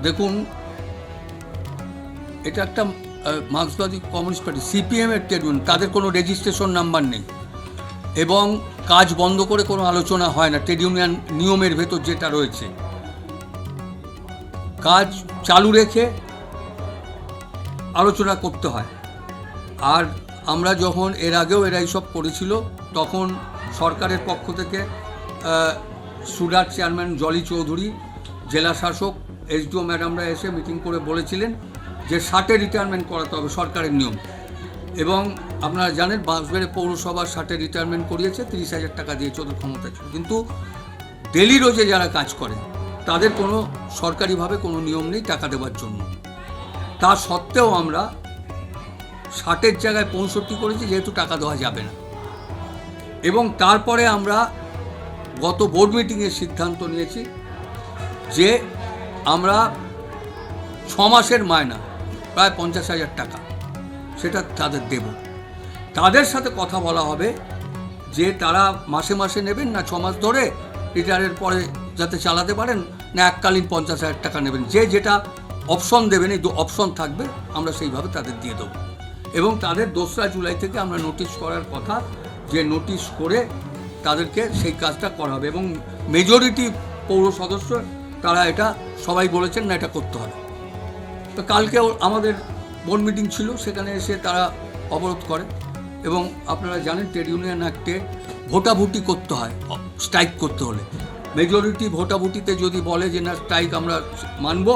দেখুন, এটা একটা মার্ক্সবাদী কমিউনিস্ট পার্টি, সিপিএমের ট্রেড ইউনিয়ন, তাদের কোনো রেজিস্ট্রেশন নাম্বার নেই এবং কাজ বন্ধ করে কোনো আলোচনা হয় না। ট্রেড ইউনিয়ন নিয়মের ভেতর যেটা রয়েছে, কাজ চালু রেখে আলোচনা করতে হয়। আর আমরা যখন এর আগেও এরা এইসব করেছিল, তখন সরকারের পক্ষ থেকে সুরাট চেয়ারম্যান জলি চৌধুরী, জেলা শাসক, এসডিও ম্যাডামরা এসে মিটিং করে বলেছিলেন যে 60-এ রিটায়ারমেন্ট করাতে হবে, সরকারের নিয়ম। এবং আপনারা জানেন বাঁশবেড়ে পৌরসভা 60-এ রিটায়ারমেন্ট করিয়েছে, 30,000 টাকা দিয়েছে, ওদের ক্ষমতা ছিল। কিন্তু ডেলি রোজে যারা কাজ করে তাদের কোনো সরকারিভাবে কোনো নিয়ম নেই টাকা দেওয়ার জন্য। তা সত্ত্বেও আমরা 60-এর জায়গায় 65 করেছি, যেহেতু টাকা দেওয়া যাবে না। এবং তারপরে আমরা গত বোর্ড মিটিংয়ে সিদ্ধান্ত নিয়েছি যে আমরা 6 মাসের মায়না প্রায় 50,000 টাকা সেটা তাদের দেব। তাদের সাথে কথা বলা হবে যে তারা মাসে মাসে নেবেন না 6 মাস ধরে রিটায়ারের পরে যাতে চালাতে পারেন, না এককালীন 50,000 টাকা নেবেন। যে যেটা অপশন দেবেন, এই অপশন থাকবে, আমরা সেইভাবে তাদের দিয়ে দেবো। এবং তাদের 2রা জুলাই থেকে আমরা নোটিশ করার কথা, যে নোটিশ করে তাদেরকে সেই কাজটা করা হবে। এবং মেজরিটি পৌর সদস্য তারা এটা সবাই বলেছেন না, এটা করতে হবে। তো কালকেও আমাদের বোর্ড মিটিং ছিল, সেখানে এসে তারা অবরোধ করে। এবং আপনারা জানেন ট্রেড ইউনিয়ন অ্যাক্টে ভোটাভুটি করতে হয় স্ট্রাইক করতে হলে। মেজরিটি ভোটাভুটিতে যদি বলে যে না স্ট্রাইক আমরা মানব,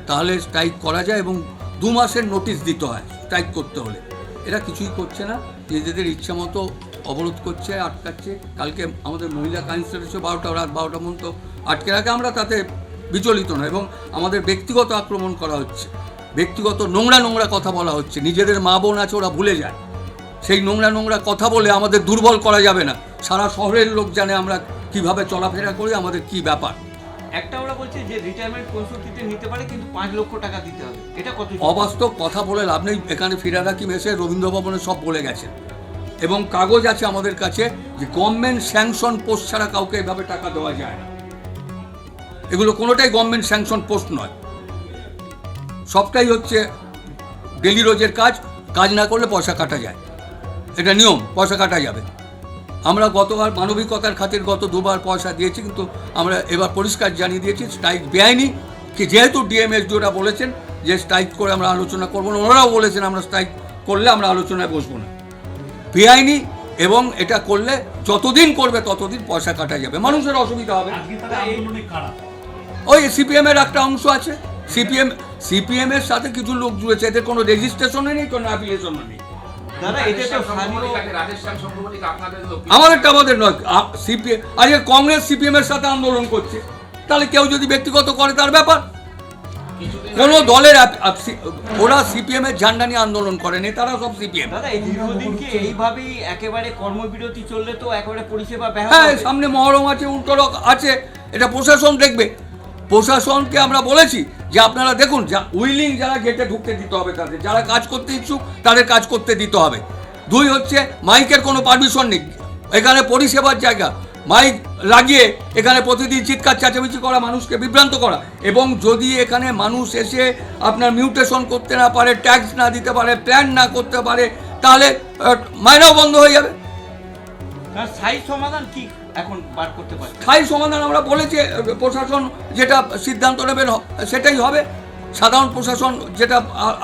তাহলে স্ট্রাইক করা যায় এবং 2 মাসের নোটিশ দিতে হয় স্ট্রাইক করতে হলে। এরা কিছুই করছে না, নিজেদের ইচ্ছা মতো অবরোধ করছে, আটকাচ্ছে। কালকে আমাদের মহিলা কাউন্সিলর এসে 12টা রাত 12টা পর্যন্ত আটকে রাখে, আমরা তাতে বিচলিত নয়। এবং আমাদের ব্যক্তিগত আক্রমণ করা হচ্ছে, ব্যক্তিগত নোংরা কথা বলা হচ্ছে। নিজেদের মা বোন আছে, ওরা ভুলে যায়। সেই নোংরা কথা বলে আমাদের দুর্বল করা যাবে না। সারা শহরের লোক জানে আমরা কিভাবে চলাফেরা করি, আমাদের কি ব্যাপার। একটা ওরা বলছে যে রিটায়ারমেন্ট 65-তে নিতে পারে, কিন্তু 5 লক্ষ টাকা দিতে হবে। এটা কত অবাস্তব কথা বলে লাভ নেই। এখানে ফিরাদ হাকিম এসে রবীন্দ্র ভবনে সব বলে গেছেন এবং কাগজ আছে আমাদের কাছে যে গভর্নমেন্ট স্যাংশন পোস্ট ছাড়া কাউকে এভাবে টাকা দেওয়া যায় না। এগুলো কোনোটাই গভর্নমেন্ট স্যাংশন পোস্ট নয়, সবটাই হচ্ছে ডেলি রোজের কাজ। কাজ না করলে পয়সা কাটা যায়, এটা নিয়ম, পয়সা কাটা যাবে। আমরা গতবার মানবিকতার খাতির গত 2বার পয়সা দিয়েছি, কিন্তু আমরা এবার পরিষ্কার জানিয়ে দিয়েছি স্ট্রাইক বেআইনি। কি যেহেতু ডিএমএসডিওরা বলেছেন যে স্ট্রাইক করে আমরা আলোচনা করবো না, ওনারাও বলেছেন আমরা স্ট্রাইক করলে আমরা আলোচনায় বসবো না, বেআইনি। এবং এটা করলে যতদিন করবে ততদিন পয়সা কাটা যাবে, মানুষের অসুবিধা হবে। ওই সিপিএমের একটা অংশ আছে, সিপিএমের সাথে কিছু লোক জুড়েছে, এদের কোনো রেজিস্ট্রেশনে নেই, কোনো অ্যাপ্লিকেশনও নেই। আমাদেরটা আমাদের নয়, সিপিএম আজকে কংগ্রেস সিপিএমের সাথে আন্দোলন করছে, তাহলে কেউ যদি ব্যক্তিগত করে তার ব্যাপার। কোন দলের ওরা সিপিএম এর ঝান্ডা নিয়ে আন্দোলন করে, নেতারা সব সিপিএম। দাদা এই দীর্ঘদিন কি এইভাবেই একেবারে কর্মবিরতি চললে তো একেবারে পরিষেবা ব্যাহত হ্যাঁ, হবে। সামনে মহরম আছে, উল্টোরক আছে, এটা প্রশাসন দেখবে। প্রশাসনকে আমরা বলেছি যে আপনারা দেখুন, যা উইলিং যারা গেটে ঢুকতে দিতে হবে তাদের, যারা কাজ করতে ইচ্ছুক তাদের কাজ করতে দিতে হবে। 2 হচ্ছে মাইকের কোনো পারমিশন নেই, এখানে পরিষেবার জায়গা। মাইক লাগিয়ে এখানে প্রতিদিন চিৎকার চেঁচামেচি করা, মানুষকে বিভ্রান্ত করা। এবং যদি এখানে মানুষ এসে আপনার মিউটেশন করতে না পারে, ট্যাক্স না দিতে পারে, প্ল্যান না করতে পারে, তাহলে মাইনাও বন্ধ হয়ে যাবে। স্থায়ী সমাধান কি এখন বার করতে পারে? স্থায়ী সমাধান আমরা বলেছি, প্রশাসন যেটা সিদ্ধান্ত নেবেন সেটাই হবে। সাধারণ প্রশাসন যেটা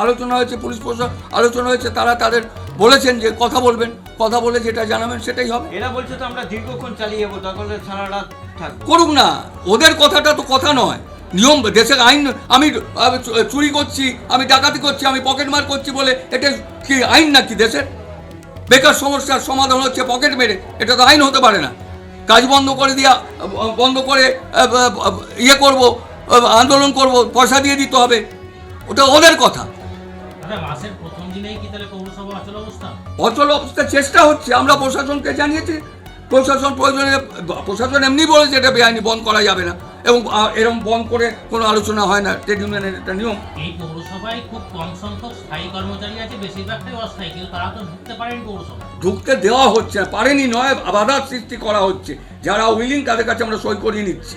আলোচনা হয়েছে, পুলিশ প্রশাসন আলোচনা হয়েছে, তারা তাদের বলেছেন যে কথা বলবেন, কথা বলে যেটা জানাবেন সেটাই হবে। এরা বলছে তো আমরা দীর্ঘক্ষণ চালিয়ে যাবো, দরকার হলে সারা রাত থাকবো। করুক না, ওদের কথাটা তো কথা নয়, নিয়ম, দেশের আইন। আমি চুরি করছি, আমি ডাকাতি করছি, আমি পকেটমার করছি বলে এটা কি আইন নাকি দেশের? বেকার সমস্যার সমাধান হচ্ছে পকেট মেরে, এটা তো আইন হতে পারে না। কাজ বন্ধ করে দিয়া, বন্ধ করে ইয়ে করব, আন্দোলন করব, পয়সা দিয়ে দিতে হবে, ওটা ওদের কথা। অচল অবস্থার চেষ্টা হচ্ছে, আমরা প্রশাসনকে জানিয়েছি, প্রশাসন প্রয়োজনে, প্রশাসন এমনি বলেছে এটা বেআইনি, বন্ধ করা যাবে না। এবং এরকম বন্ধ করে কোনো আলোচনা হয় না, ট্রেড ইউনিয়নের একটা নিয়ম। এই পৌরসভায় খুব কম সংখ্যক স্থায়ী কর্মচারী আছে, বেশিরভাগটাই অস্থায়ী, কিন্তু তারা তো ঢুকতে পারেনি পৌরসভায়। ঢুকতে দেওয়া হচ্ছে না, পারেনি নয়, বাধার সৃষ্টি করা হচ্ছে। যারা উইলিং তাদের কাছে আমরা সই করিয়ে নিচ্ছি।